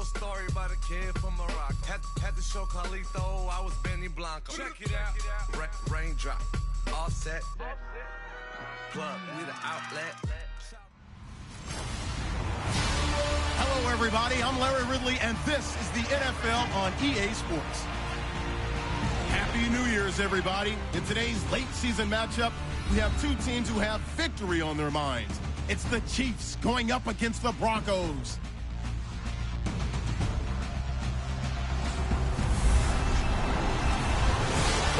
story about a kid from Morocco. Had to show Carlito I was Benny Blanco. Check it out. Raindrop, offset, plug, we the outlet. Hello, everybody. I'm Larry Ridley, and this is the NFL on EA Sports. Happy New Year's, everybody. In today's late season matchup, we have two teams who have victory on their minds. It's the Chiefs going up against the Broncos.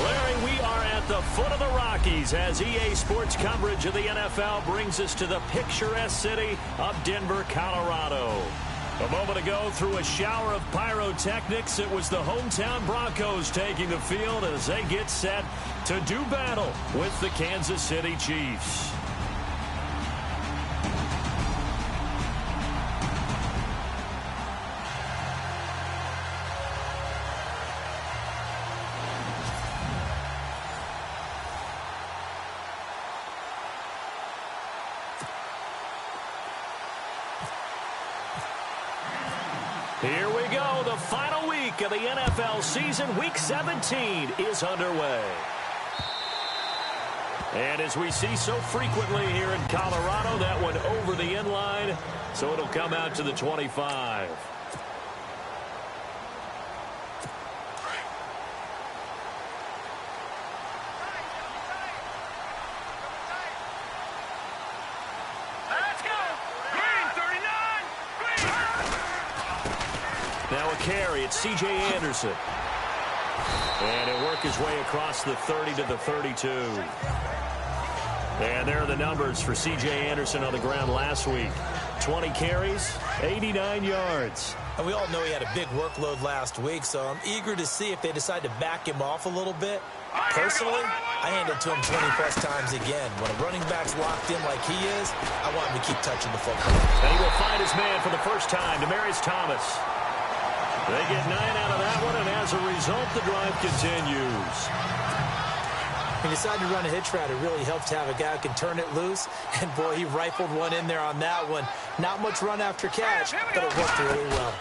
Larry, we are at the foot of the Rockies as EA Sports coverage of the NFL brings us to the picturesque city of Denver, Colorado. A moment ago, through a shower of pyrotechnics, it was the hometown Broncos taking the field as they get set to do battle with the Kansas City Chiefs. Here we go. The final week of the NFL season. Week 17 is underway. And as we see so frequently here in Colorado, that one over the end line, so it'll come out to the 25. Now a carry, it's C.J. Anderson. And he'll work his way across the 30 to the 32. And there are the numbers for C.J. Anderson on the ground last week. 20 carries, 89 yards. And we all know he had a big workload last week, so I'm eager to see if they decide to back him off a little bit. Personally, I hand it to him 20-plus times again. When a running back's locked in like he is, I want him to keep touching the football. And he will find his man for the first time, Demaryius Thomas. They get 9 out of that one, and as a result, the drive continues. He decided to run a hitch route. It really helps to have a guy who can turn it loose. And, boy, he rifled one in there on that one. Not much run after catch, but it worked really well.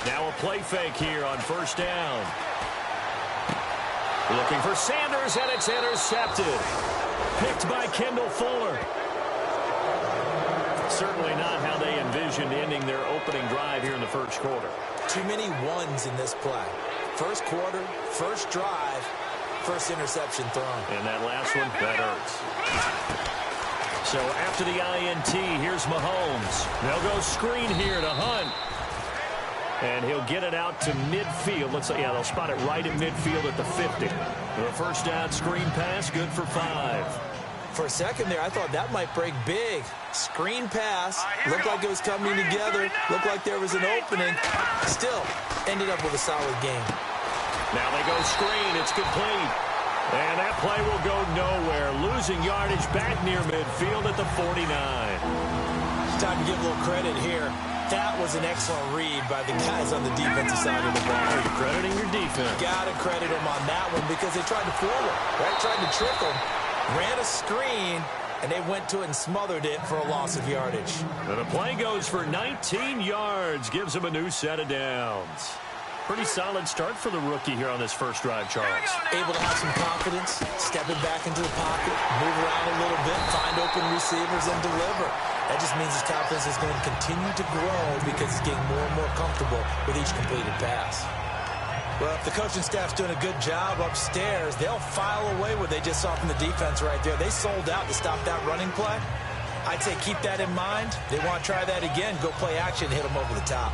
Now a play fake here on first down. Looking for Sanders, and it's intercepted. Picked by Kendall Fuller. Certainly not how they envisioned ending their opening drive here in the first quarter. Too many ones in this play. First quarter, first drive, first interception thrown. And that last one, that hurts. So after the INT, here's Mahomes. They'll go screen here to Hunt. And he'll get it out to midfield. Looks like, yeah, they'll spot it right at midfield at the 50. The first down screen pass, good for 5. For a second there, I thought that might break big. Screen pass. Looked like it was coming together. Looked like there was an opening. Still, ended up with a solid game. Now they go screen. It's complete. And that play will go nowhere. Losing yardage back near midfield at the 49. It's time to give a little credit here. That was an excellent read by the guys on the defensive side of the ball. You're crediting your defense. Got to credit them on that one because they tried to fool him, right? Tried to trick him. Ran a screen, and they went to it and smothered it for a loss of yardage. And the play goes for 19 yards, gives him a new set of downs. Pretty solid start for the rookie here on this first drive, Charles. Able to have some confidence, stepping back into the pocket, move around a little bit, find open receivers, and deliver. That just means his confidence is going to continue to grow because he's getting more and more comfortable with each completed pass. Well, if the coaching staff's doing a good job upstairs, they'll file away what they just saw from the defense right there. They sold out to stop that running play. I'd say keep that in mind. They want to try that again, go play action, hit them over the top.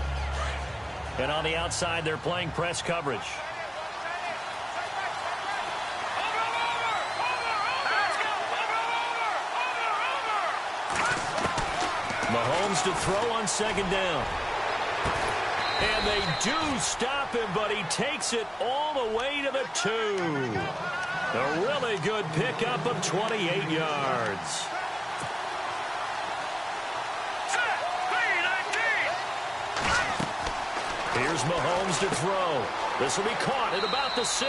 And on the outside, they're playing press coverage. Mahomes to throw on second down. And they do stop him, but he takes it all the way to the 2. A really good pickup of 28 yards. Here's Mahomes to throw. This will be caught at about the 6.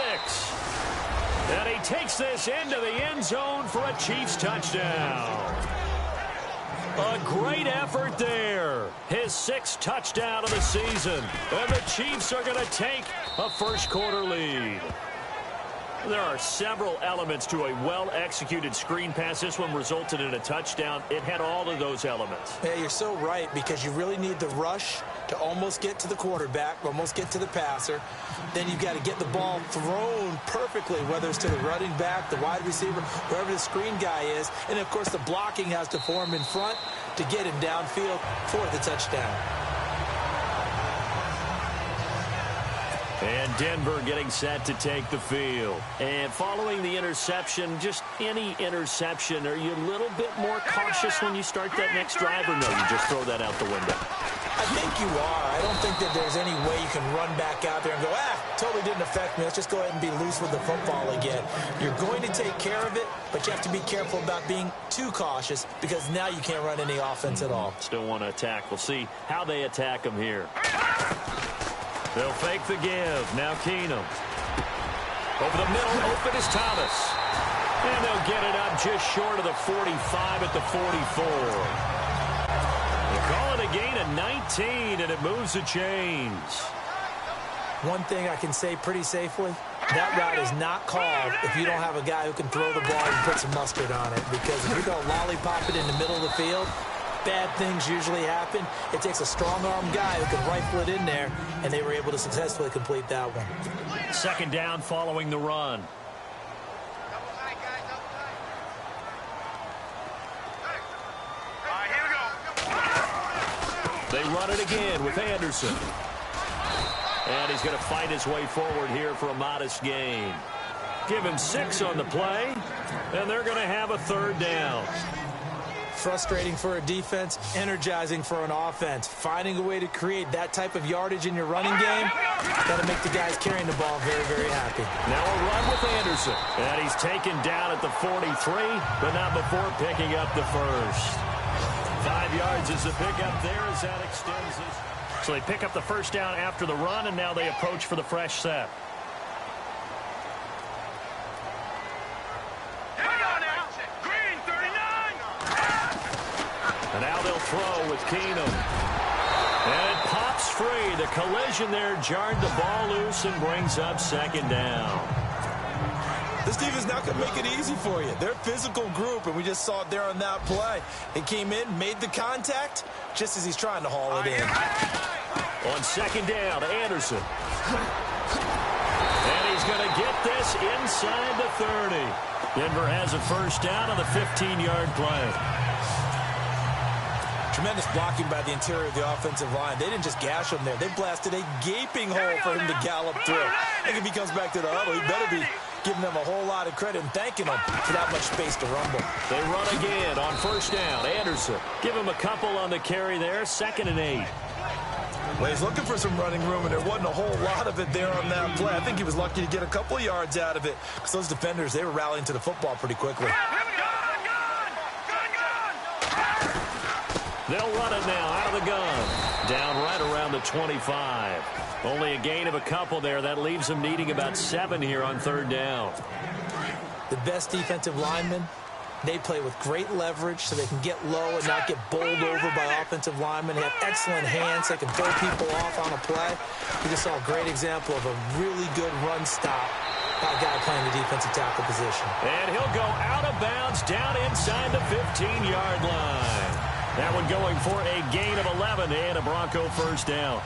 And he takes this into the end zone for a Chiefs touchdown. A great effort there. His 6th touchdown of the season. And the Chiefs are going to take a first-quarter lead. There are several elements to a well-executed screen pass. This one resulted in a touchdown. It had all of those elements. Yeah, you're so right, because you really need the rush to almost get to the quarterback, almost get to the passer. Then you've got to get the ball thrown perfectly, whether it's to the running back, the wide receiver, wherever the screen guy is. And, of course, the blocking has to form in front to get him downfield for the touchdown. And Denver getting set to take the field. And following the interception, just any interception, are you a little bit more cautious when you start that next drive, or no, you just throw that out the window? I think you are. I don't think that there's any way you can run back out there and go, totally didn't affect me. Let's just go ahead and be loose with the football again. You're going to take care of it, but you have to be careful about being too cautious, because now you can't run any offense at all. Still want to attack. We'll see how they attack them here. They'll fake the give. Now Keenum. Over the middle, open is Thomas. And they'll get it up just short of the 45 at the 44. They call it a gain of 19, and it moves the chains. One thing I can say pretty safely, that route is not called if you don't have a guy who can throw the ball and put some mustard on it. Because if you go lollipop it in the middle of the field, bad things usually happen. It takes a strong-arm guy who can rifle it in there, and they were able to successfully complete that one. 2nd down following the run. They run it again with Anderson. And he's going to fight his way forward here for a modest gain. Give him 6 on the play, and they're going to have a 3rd down. Frustrating for a defense, energizing for an offense. Finding a way to create that type of yardage in your running game, got to make the guys carrying the ball very, very happy. Now a run with Anderson. And he's taken down at the 43, but not before picking up the first. 5 yards is the pickup there as that extends this. So they pick up the first down after the run, and now they approach for the fresh set. And now they'll throw with Keenum. And it pops free. The collision there jarred the ball loose and brings up 2nd down. This defense not going to make it easy for you. They're a physical group, and we just saw it there on that play. He came in, made the contact, just as he's trying to haul it in. On 2nd down, Anderson. And he's going to get this inside the 30. Denver has a first down on the 15-yard play. Tremendous blocking by the interior of the offensive line. They didn't just gash him there. They blasted a gaping hole for him to gallop through. I think if he comes back to the huddle, he better be giving them a whole lot of credit and thanking them for that much space to rumble. They run again on first down. Anderson. Give him a couple on the carry there. 2nd and 8. Well, he's looking for some running room, and there wasn't a whole lot of it there on that play. I think he was lucky to get a couple of yards out of it, because those defenders, they were rallying to the football pretty quickly. They'll run it now out of the gun. Down right around the 25. Only a gain of a couple there. That leaves them needing about 7 here on 3rd down. The best defensive linemen, they play with great leverage so they can get low and not get bowled over by offensive linemen. They have excellent hands. They can throw people off on a play. We just saw a great example of a really good run stop by a guy playing the defensive tackle position. And he'll go out of bounds down inside the 15-yard line. That one going for a gain of 11 and a Bronco first down.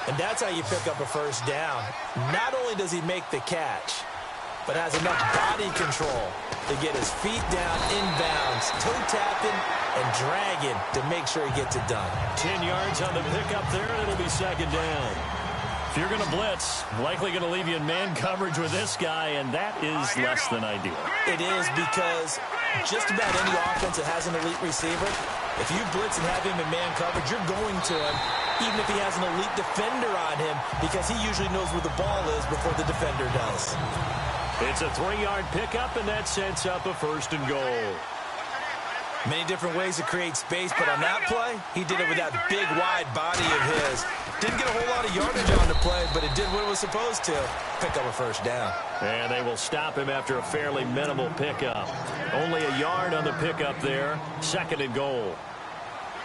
And that's how you pick up a first down. Not only does he make the catch, but has enough body control to get his feet down inbounds, toe tapping and dragging to make sure he gets it done. 10 yards on the pickup there, and it'll be 2nd down. If you're going to blitz, likely going to leave you in man coverage with this guy, and that is less than ideal. It is, because just about any offense that has an elite receiver, if you blitz and have him in man coverage, you're going to him, even if he has an elite defender on him, because he usually knows where the ball is before the defender does. It's a 3-yard pickup, and that sets up a 1st and goal. Many different ways to create space, but on that play, he did it with that big, wide body of his. Didn't get a whole lot of yardage on the play, but it did what it was supposed to, pick up a first down. And they will stop him after a fairly minimal pickup. Only a yard on the pickup there, 2nd and goal.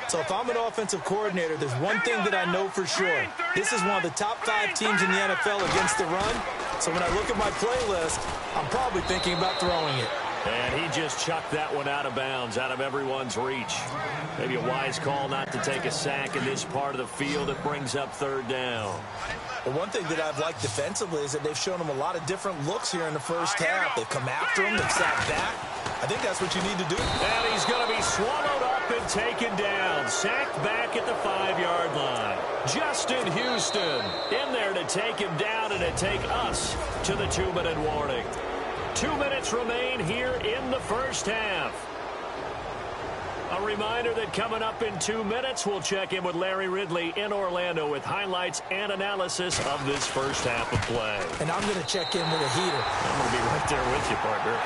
So if I'm an offensive coordinator, there's one thing that I know for sure. This is one of the top 5 teams in the NFL against the run. So when I look at my playlist, I'm probably thinking about throwing it. And he just chucked that one out of bounds, out of everyone's reach. Maybe a wise call not to take a sack in this part of the field. It brings up 3rd down. Well, one thing that I've liked defensively is that they've shown him a lot of different looks here in the first half. They've come after him. They've sat back. I think that's what you need to do. And he's going to be swallowed up and taken down. Sacked back at the 5-yard line. Justin Houston in there to take him down and to take us to the 2-minute warning. 2 minutes remain here in the first half. A reminder that coming up in 2 minutes, we'll check in with Larry Ridley in Orlando with highlights and analysis of this first half of play. And I'm going to check in with a heater. I'm going to be right there with you, partner.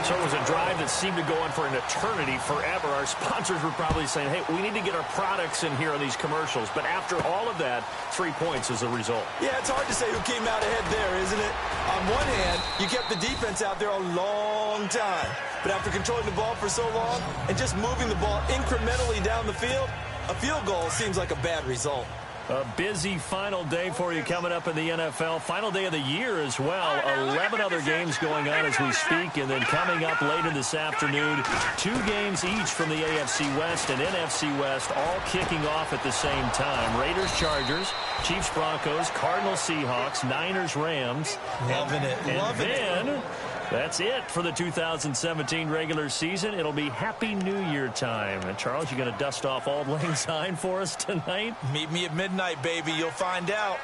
So it was a drive that seemed to go on for an eternity, forever. Our sponsors were probably saying, hey, we need to get our products in here on these commercials. But after all of that, 3 points as a result. Yeah, it's hard to say who came out ahead there, isn't it? On one hand, you kept the defense out there a long time. But after controlling the ball for so long and just moving the ball incrementally down the field, a field goal seems like a bad result. A busy final day for you coming up in the NFL. Final day of the year as well. 11 other games going on as we speak. And then coming up later this afternoon, 2 games each from the AFC West and NFC West, all kicking off at the same time. Raiders, Chargers, Chiefs, Broncos, Cardinals, Seahawks, Niners, Rams. Loving it. Loving it. That's it for the 2017 regular season. It'll be Happy New Year time. And Charles, you going to dust off Auld Lang Syne for us tonight? Meet me at midnight, baby. You'll find out.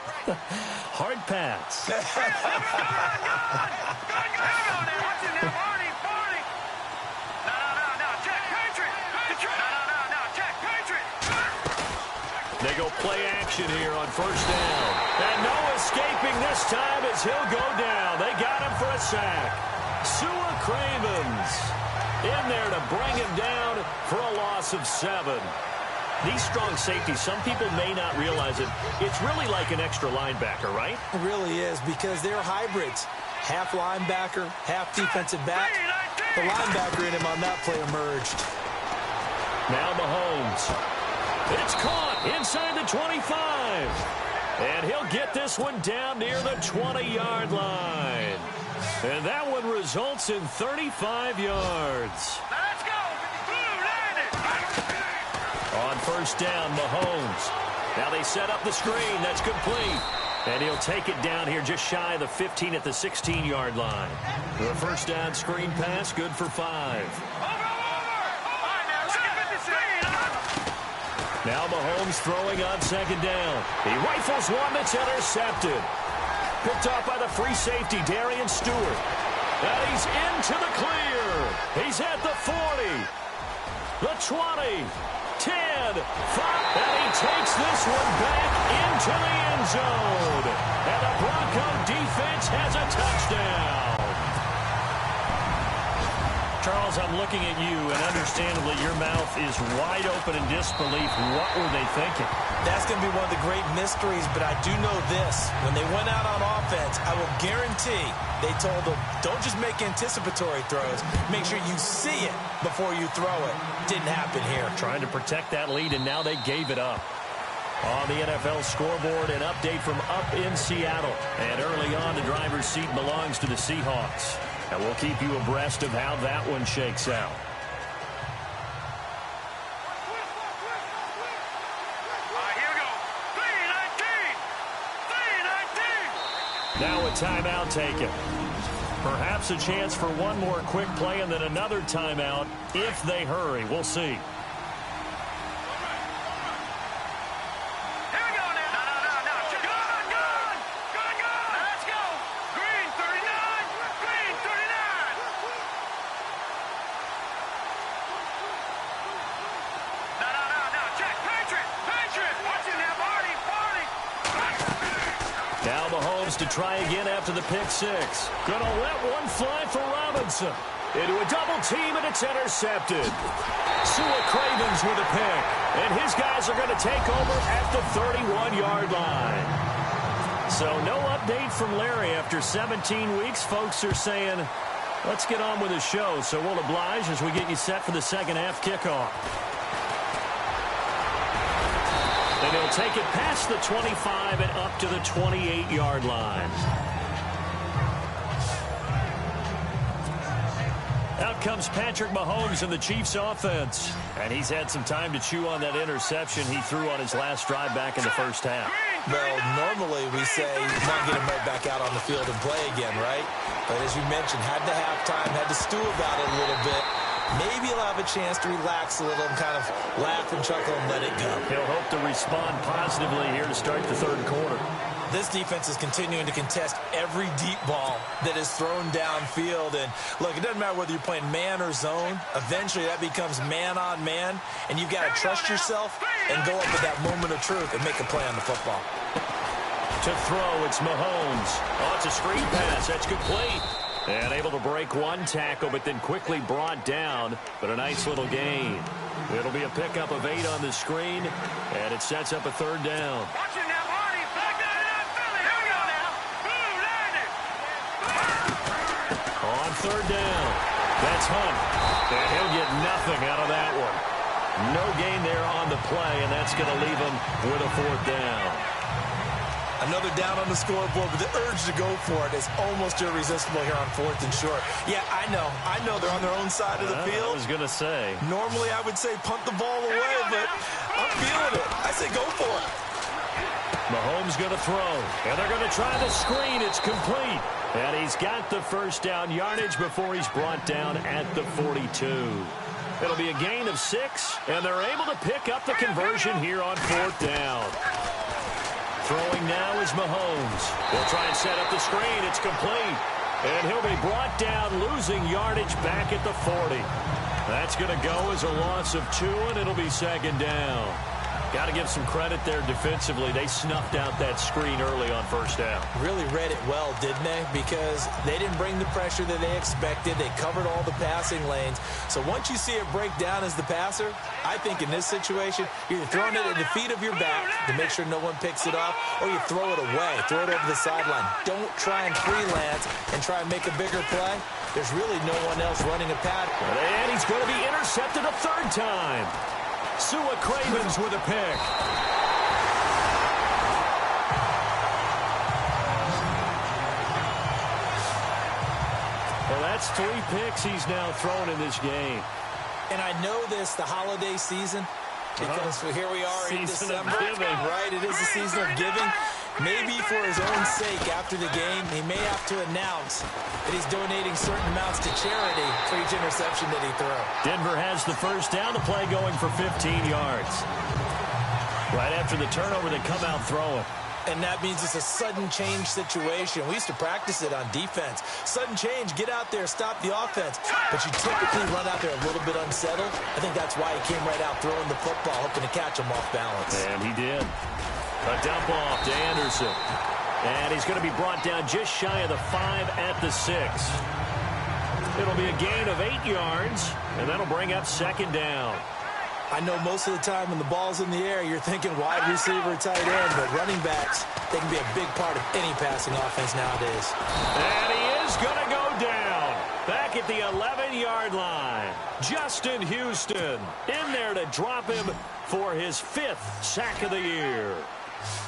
Hard pass. They go play action here on first down. And no escaping this time as he'll go down. They got him for a sack. Sua Cravens in there to bring him down for a loss of 7. These strong safeties, some people may not realize it. It's really like an extra linebacker, right? It really is, because they're hybrids. Half linebacker, half defensive back. The linebacker in him on that play emerged. Now Mahomes. It's caught inside the 25. And he'll get this one down near the 20-yard line. And that one results in 35 yards. Let's go. On first down, Mahomes. Now they set up the screen. That's complete. And he'll take it down here just shy of the 15 at the 16-yard line. The first down screen pass, good for 5. Now Mahomes throwing on second down. He rifles one that's intercepted. Picked off by the free safety, Darian Stewart. And he's into the clear. He's at the 40, the 20, 10, 5. And he takes this one back into the end zone. And the Bronco defense has a touchdown. Charles, I'm looking at you, and understandably, your mouth is wide open in disbelief. What were they thinking? That's going to be one of the great mysteries, but I do know this. When they went out on offense, I will guarantee they told them, don't just make anticipatory throws. Make sure you see it before you throw it. Didn't happen here. Trying to protect that lead, and now they gave it up. On the NFL scoreboard, an update from up in Seattle. And early on, the driver's seat belongs to the Seahawks. And we'll keep you abreast of how that one shakes out. Here we go. 3-19. Now a timeout taken. Perhaps a chance for one more quick play and then another timeout if they hurry. We'll see. To try again after the pick six. Gonna let one fly for Robinson. into a double team, and it's intercepted. Sua Cravens with a pick, and his guys are going to take over at the 31-yard line. So no update from Larry after 17 weeks. Folks are saying, let's get on with the show. So we'll oblige as we get you set for the second half kickoff. And he'll take it past the 25 and up to the 28-yard line. Out comes Patrick Mahomes in the Chiefs offense. And he's had some time to chew on that interception he threw on his last drive back in the first half. Well, normally we say not get him right back out on the field and play again, right? But as you mentioned, had to have time, had to stew about it a little bit. Maybe he'll have a chance to relax a little and kind of laugh and chuckle and let it go. He'll hope to respond positively here to start the third quarter. This defense is continuing to contest every deep ball that is thrown downfield. And, look, it doesn't matter whether you're playing man or zone. Eventually that becomes man on man, and you've got to trust yourself and go up at that moment of truth and make a play on the football. To throw, it's Mahomes. Oh, it's a screen pass. That's complete. And able to break one tackle, but then quickly brought down. But a nice little gain. It'll be a pickup of 8 on the screen, and it sets up a third down. Watch it now, Marty. Back down in that Philly. Here we go now. Boom, landed. On third down, that's Hunt. And he'll get nothing out of that one. No gain there on the play, and that's going to leave him with a fourth down. Another down on the scoreboard, but the urge to go for it is almost irresistible here on fourth and short. Yeah, I know they're on their own side of the field. I was going to say. Normally I would say punt the ball away, but I'm feeling it. I say go for it. Mahomes going to throw, and they're going to try the screen. It's complete. And he's got the first down yardage before he's brought down at the 42. It'll be a gain of 6, and they're able to pick up the conversion here on fourth down. Throwing now is Mahomes. He'll try and set up the screen. It's complete. And he'll be brought down, losing yardage back at the 40. That's going to go as a loss of 2, and it'll be second down. Got to give some credit there defensively. They snuffed out that screen early on first down. Really read it well, didn't they? Because they didn't bring the pressure that they expected. They covered all the passing lanes. So once you see it break down as the passer, I think in this situation, you're throwing it at the feet of your back to make sure no one picks it off, or you throw it away, throw it over the sideline. Don't try and freelance and try and make a bigger play. There's really no one else running a pattern. And he's going to be intercepted a third time. Sua Cravens with a pick. Well, that's 3 picks he's now thrown in this game. And I know this, the holiday season, because here we are in December. Right, it is the season of giving. Maybe for his own sake, after the game, he may have to announce that he's donating certain amounts to charity for each interception that he throws. Denver has the first down, the play going for 15 yards. Right after the turnover, they come out throwing. And that means it's a sudden change situation. We used to practice it on defense. Sudden change, get out there, stop the offense. But you typically run out there a little bit unsettled. I think that's why he came right out throwing the football, hoping to catch him off balance. And he did. A dump off to Anderson. And he's going to be brought down just shy of the 5 at the 6. It'll be a gain of 8 yards, and that'll bring up second down. I know most of the time when the ball's in the air, you're thinking wide receiver, tight end, but running backs, they can be a big part of any passing offense nowadays. And he is going to go down. Back at the 11-yard line. Justin Houston in there to drop him for his 5th sack of the year.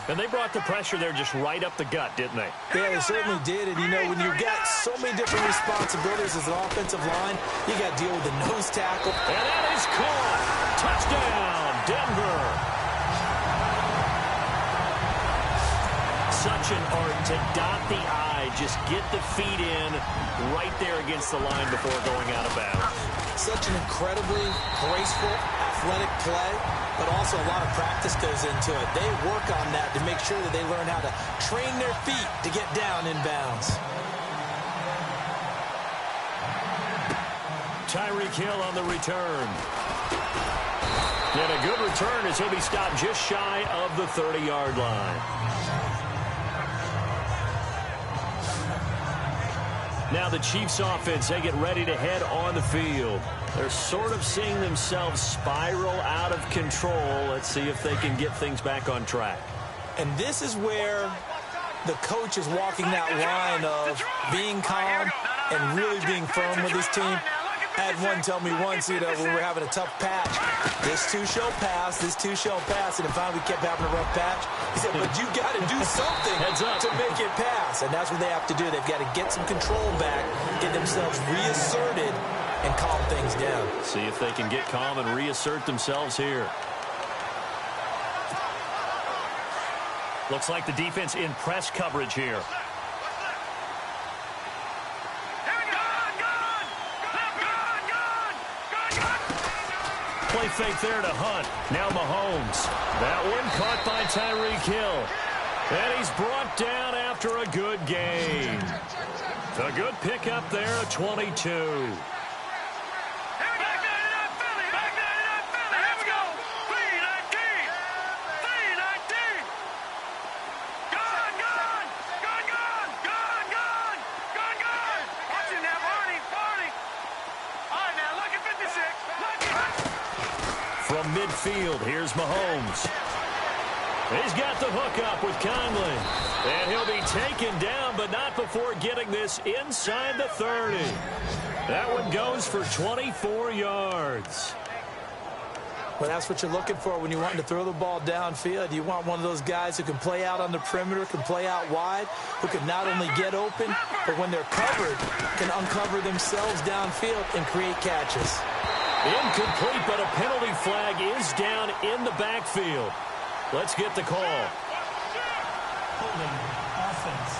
And they brought the pressure there just right up the gut, didn't they? Yeah, they certainly did. And, you know, when you've got so many different responsibilities as an offensive line, you got to deal with the nose tackle. And that is caught. Touchdown, Denver. Such an art to dot the I, just get the feet in right there against the line before going out of bounds. Such an incredibly graceful, athletic play, but also a lot of practice goes into it. They work on that to make sure that they learn how to train their feet to get down in bounds. Tyreek Hill on the return. And a good return as he'll be stopped just shy of the 30-yard line. Now the Chiefs offense, they get ready to head on the field. They're sort of seeing themselves spiral out of control. Let's see if they can get things back on track. And this is where the coach is walking that line of being calm and really being firm with his team. I had one tell me once, when we were having a tough patch, this too shall pass, this too shall pass, and finally we kept having a rough patch. He said, but you got to do something to make it pass, and that's what they have to do. They've got to get some control back, get themselves reasserted, and calm things down. See if they can get calm and reassert themselves here. Looks like the defense in press coverage here. Play fake there to Hunt. Now Mahomes. That one caught by Tyreek Hill. And he's brought down after a good gain. A good pickup there at 22. From midfield, here's Mahomes. He's got the hook up with Conley. And he'll be taken down, but not before getting this inside the 30. That one goes for 24 yards. Well, that's what you're looking for when you're wanting to throw the ball downfield. You want one of those guys who can play out on the perimeter, can play out wide, who can not only get open, but when they're covered, can uncover themselves downfield and create catches. Incomplete, but a penalty flag is down in the backfield. Let's get the call. Holding offense.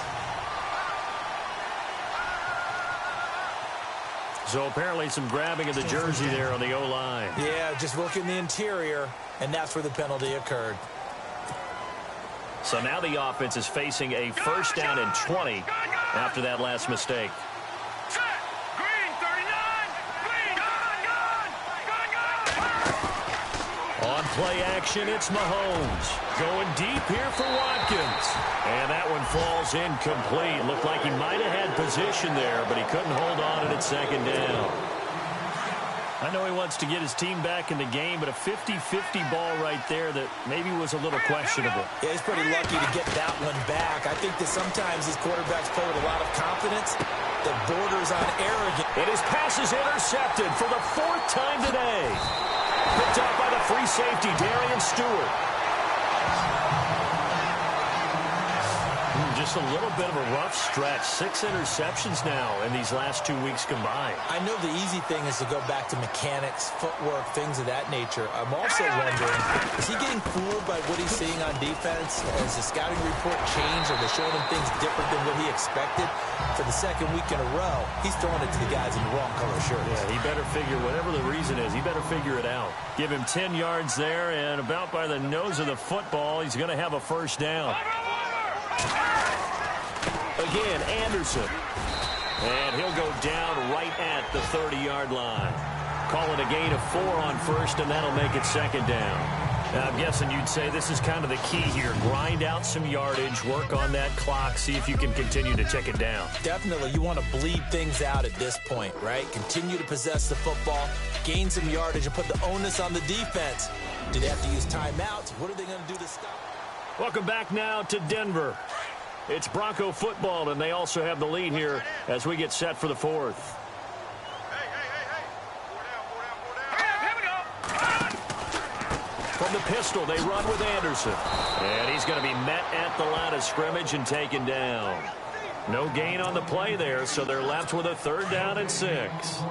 So apparently some grabbing of the jersey there on the O-line. Yeah, just look in the interior, and that's where the penalty occurred. So now the offense is facing a first down and 20 after that last mistake. On play action, it's Mahomes. Going deep here for Watkins. And that one falls incomplete. Looked like he might have had position there, but he couldn't hold on at second down. I know he wants to get his team back in the game, but a 50-50 ball right there that maybe was a little questionable. Yeah, he's pretty lucky to get that one back. I think that sometimes these quarterbacks play with a lot of confidence that borders on arrogance. And his pass is intercepted for the 4th time today. Picked up by the free safety, Darian Stewart. Just a little bit of a rough stretch. 6 interceptions now in these last 2 weeks combined. I know the easy thing is to go back to mechanics, footwork, things of that nature. I'm also wondering, is he getting fooled by what he's seeing on defense? Has the scouting report changed? Are they showing him things different than what he expected? For the 2nd week in a row, he's throwing it to the guys in the wrong color shirts. Yeah, he better figure, whatever the reason is, he better figure it out. Give him 10 yards there, and about by the nose of the football, he's going to have a first down. Again, Anderson. And he'll go down right at the 30-yard line. Call it a gain of 4 on first, and that'll make it second down. Now, I'm guessing you'd say this is kind of the key here. Grind out some yardage, work on that clock, see if you can continue to tick it down. Definitely. You want to bleed things out at this point, right? Continue to possess the football, gain some yardage, and put the onus on the defense. Do they have to use timeouts? What are they going to do to stop? Welcome back now to Denver. It's Bronco football, and they also have the lead here as we get set for the 4th. From the pistol, they run with Anderson. And he's going to be met at the line of scrimmage and taken down. No gain on the play there, so they're left with a 3rd down and 6.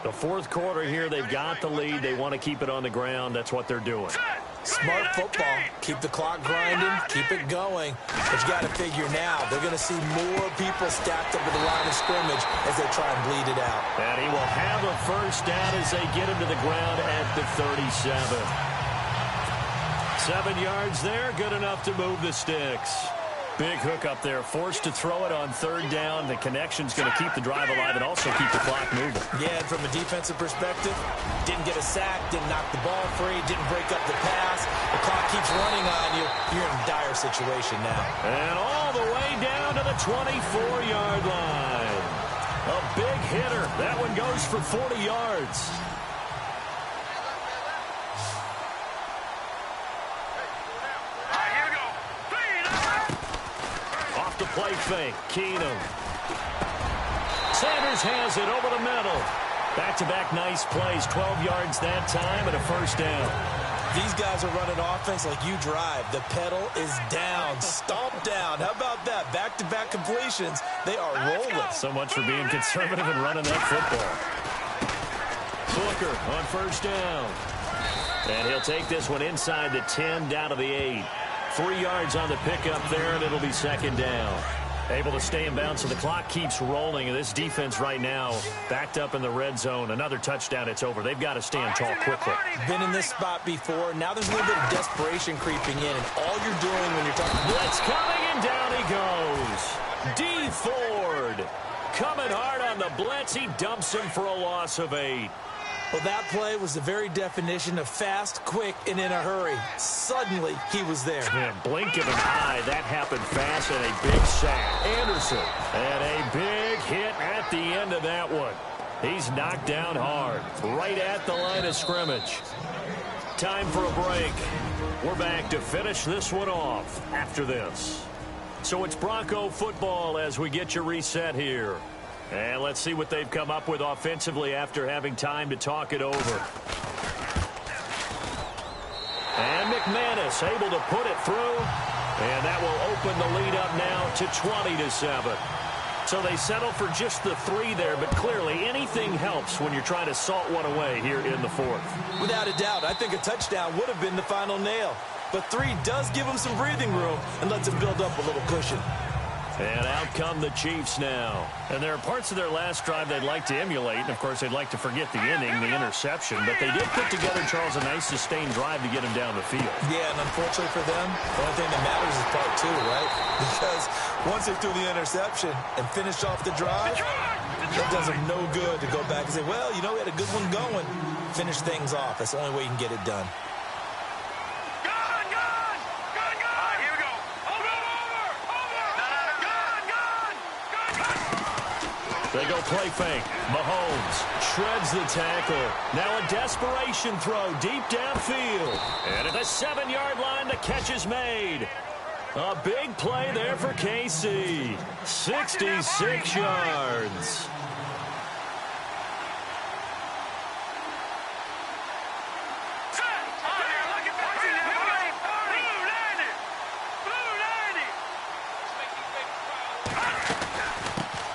The 4th quarter here, they've got the lead. They want to keep it on the ground. That's what they're doing. Smart football. Keep the clock grinding. Keep it going. But you got to figure now, they're going to see more people stacked up at the line of scrimmage as they try and bleed it out. And he will have a first down as they get him to the ground at the 37. 7 yards there, good enough to move the sticks. Big hook up there, forced to throw it on 3rd down. The connection's going to keep the drive alive and also keep the clock moving. Yeah, and from a defensive perspective, didn't get a sack, didn't knock the ball free, didn't break up the pass. The clock keeps running on you. You're in a dire situation now. And all the way down to the 24-yard line. A big hitter. That one goes for 40 yards. Off the play fake. Keenum. Sanders has it over the middle. Back-to-back nice plays. 12 yards that time and a first down. These guys are running offense like you drive. The pedal is down, stomped down. How about that? Back-to-back completions. They are rolling. So much for being conservative and running that football. Booker on first down. And he'll take this one inside the 10, down to the 8. 3 yards on the pickup there, and it'll be second down. Able to stay in bounds, so the clock keeps rolling. And this defense right now backed up in the red zone. Another touchdown, it's over. They've got to stand tall quickly. Been in this spot before. Now there's a little bit of desperation creeping in. And all you're doing when you're talking... Blitz coming, and down he goes. D. Ford coming hard on the blitz. He dumps him for a loss of 8. Well, that play was the very definition of fast, quick, and in a hurry. Suddenly, he was there. Yeah, blink of an eye. That happened fast, and a big sack. Anderson, and a big hit at the end of that one. He's knocked down hard, right at the line of scrimmage. Time for a break. We're back to finish this one off after this. So it's Bronco football as we get you reset here. And let's see what they've come up with offensively after having time to talk it over. And McManus able to put it through. And that will open the lead up now to 20-7. So they settle for just the 3 there, but clearly anything helps when you're trying to salt one away here in the 4th. Without a doubt, I think a touchdown would have been the final nail. But 3 does give them some breathing room and lets them build up a little cushion. And out come the Chiefs now. And there are parts of their last drive they'd like to emulate. And, of course, they'd like to forget the inning, the interception. But they did put together, Charles, a nice sustained drive to get him down the field. Yeah, and unfortunately for them, the only thing that matters is part 2, right? Because once they threw the interception and finished off the drive, that does them no good to go back and say, well, you know, we had a good one going. Finish things off. That's the only way you can get it done. They go play fake. Mahomes shreds the tackle. Now a desperation throw deep downfield. And at the 7-yard line, the catch is made. A big play there for KC. 66 yards.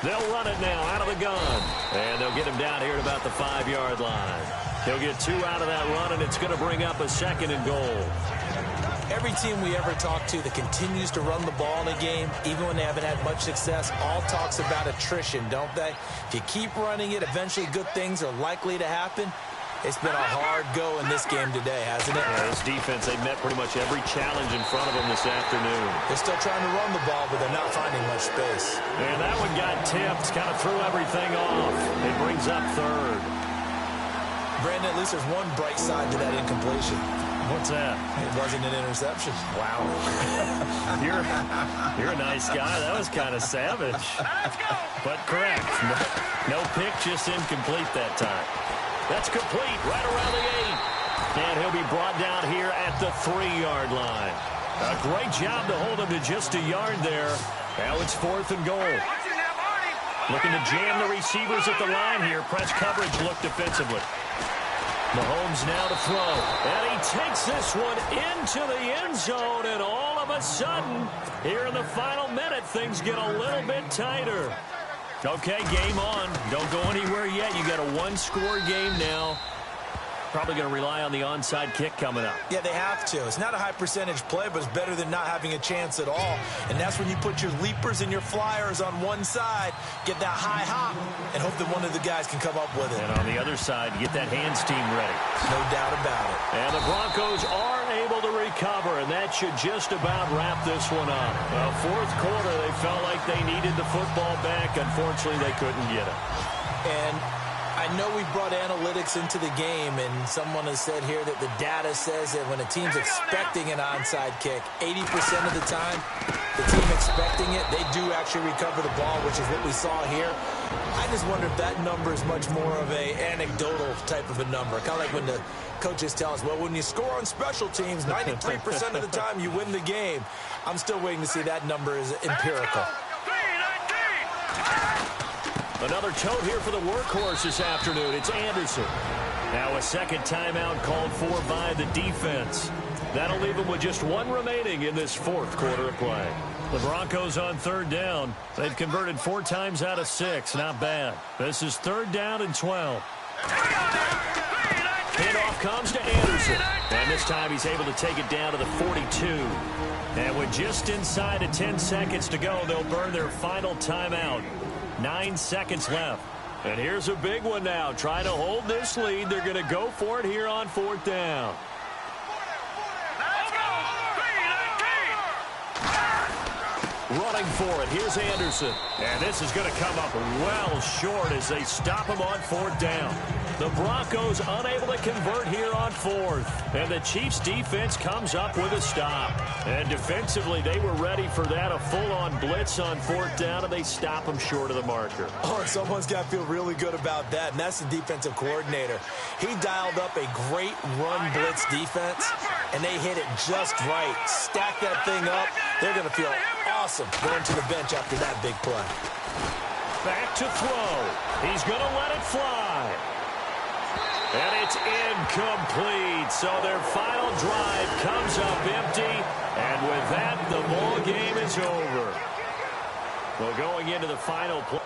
They'll run it now out of the gun. And they'll get him down here at about the 5-yard line. He'll get 2 out of that run, and it's going to bring up a 2nd and goal. Every team we ever talk to that continues to run the ball in a game, even when they haven't had much success, all talks about attrition, don't they? If you keep running it, eventually good things are likely to happen. It's been a hard go in this game today, hasn't it? Yeah, this defense, they met pretty much every challenge in front of them this afternoon. They're still trying to run the ball, but they're not finding much space. And that one got tipped, kind of threw everything off. It brings up 3rd. Brandon, at least there's one bright side to that incompletion. What's that? It wasn't an interception. Wow. You're a nice guy. That was kind of savage. But correct. No pick, just incomplete that time. That's complete right around the 8. And he'll be brought down here at the 3-yard line. A great job to hold him to just a yard there. Now it's 4th and goal. Looking to jam the receivers at the line here. Press coverage look defensively. Mahomes now to throw. And he takes this one into the end zone. And all of a sudden, here in the final minute, things get a little bit tighter. Okay, game on. Don't go anywhere yet. You got a 1-score game now. Probably going to rely on the onside kick coming up. Yeah, they have to. It's not a high percentage play, but it's better than not having a chance at all. And that's when you put your leapers and your flyers on one side, get that high hop, and hope that one of the guys can come up with it. And on the other side, get that hands team ready. No doubt about it. And the Broncos are able to recover, and that should just about wrap this one up. Well, 4th quarter, they felt like they needed the football back. Unfortunately, they couldn't get it. And I know we brought analytics into the game, and someone has said here that the data says that when a team's expecting an onside kick, 80% of the time, the team expecting it, they do actually recover the ball, which is what we saw here. I just wonder if that number is much more of a anecdotal type of a number. Kind of like when the coaches tell us, well, when you score on special teams, 93% of the time you win the game. I'm still waiting to see that number is empirical. Another tote here for the workhorse this afternoon. It's Anderson. Now a second timeout called for by the defense. That'll leave them with just one remaining in this fourth quarter of play. The Broncos on third down. They've converted 4 times out of 6. Not bad. This is 3rd down and 12. Handoff comes to Anderson. And this time he's able to take it down to the 42. And with just inside of 10 seconds to go, they'll burn their final timeout. 9 seconds left. And here's a big one now. Trying to hold this lead. They're going to go for it here on 4th down. Running for it. Here's Anderson. And this is going to come up well short as they stop him on 4th down. The Broncos unable to convert here on 4th. And the Chiefs defense comes up with a stop. And defensively, they were ready for that. A full-on blitz on 4th down, and they stop them short of the marker. Oh, and someone's got to feel really good about that, and that's the defensive coordinator. He dialed up a great run blitz defense, and they hit it just right. Stack that thing up. They're going to feel awesome going to the bench after that big play. Back to throw. He's going to let it fly. And it's incomplete. So their final drive comes up empty. And with that, the ball game is over. Well, going into the final play.